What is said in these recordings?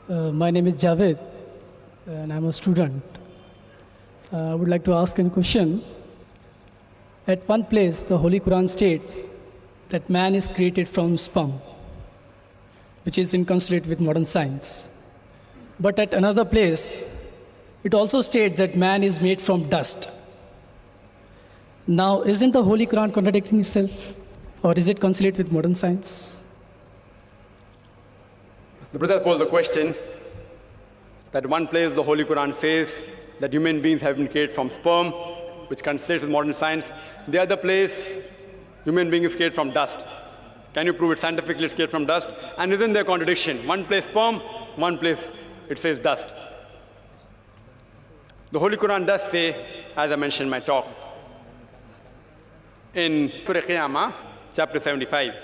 My name is Javed, and I'm a student. I would like to ask a question. At one place, the Holy Quran states that man is created from sperm, which is inconsistent with modern science. But at another place, it also states that man is made from dust. Now, isn't the Holy Quran contradicting itself? Or is it consistent with modern science? The brother posed the question that one place the Holy Quran says that human beings have been created from sperm, which conflicts with modern science. The other place, human being is created from dust. Can you prove it scientifically it's created from dust? And isn't there a contradiction? One place sperm, one place it says dust. The Holy Quran does say, as I mentioned in my talk, in Surah Qiyamah, chapter 75,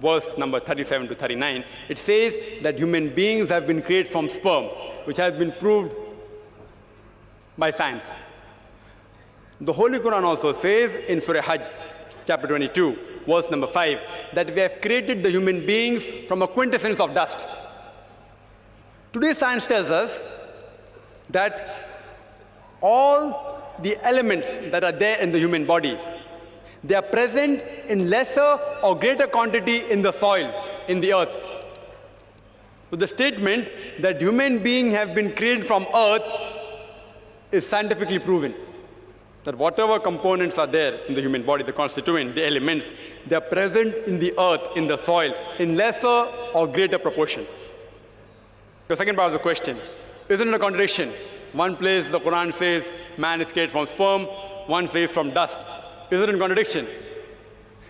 verse number 37 to 39, it says that human beings have been created from sperm, which has been proved by science. The Holy Quran also says in Surah Hajj, chapter 22, verse number 5, that we have created the human beings from a quintessence of dust. Today science tells us that all the elements that are there in the human body, they are present in lesser or greater quantity in the soil, in the earth. So the statement that human beings have been created from earth is scientifically proven. That whatever components are there in the human body, the constituent, the elements, they are present in the earth, in the soil, in lesser or greater proportion. The second part of the question, isn't it a contradiction? One place the Quran says man is created from sperm, one says from dust. Is it a contradiction?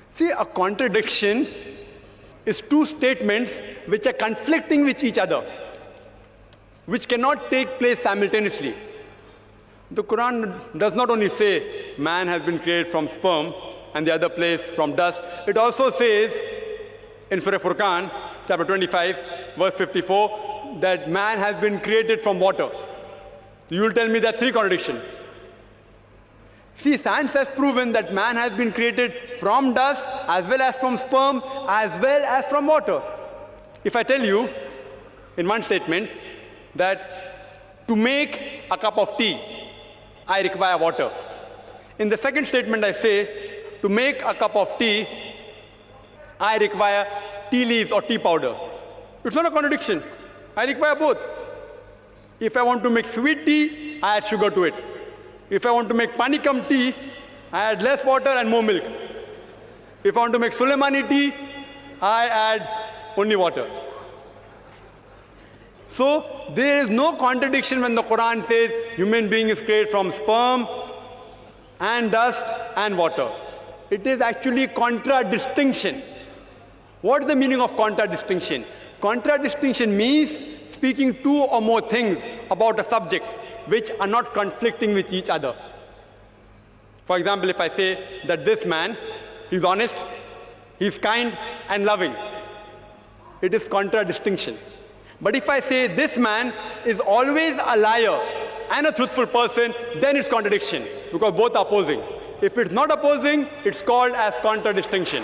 See, a contradiction is two statements which are conflicting with each other, which cannot take place simultaneously. The Quran does not only say man has been created from sperm and the other place from dust. It also says in Surah Furqan, chapter 25, verse 54, that man has been created from water. You will tell me there are three contradictions. See, science has proven that man has been created from dust, as well as from sperm, as well as from water. If I tell you in one statement that to make a cup of tea, I require water. In the second statement, I say to make a cup of tea, I require tea leaves or tea powder. It's not a contradiction. I require both. If I want to make sweet tea, I add sugar to it. If I want to make panikam tea, I add less water and more milk. If I want to make Suleimani tea, I add only water. So there is no contradiction when the Quran says human being is created from sperm and dust and water. It is actually contradistinction. What is the meaning of contradistinction? Contradistinction means speaking two or more things about a subject which are not conflicting with each other. For example, if I say that this man, he's honest, he's kind and loving, it is contradistinction. But if I say this man is always a liar and a truthful person, then it's contradiction, because both are opposing. If it's not opposing, it's called as contradistinction.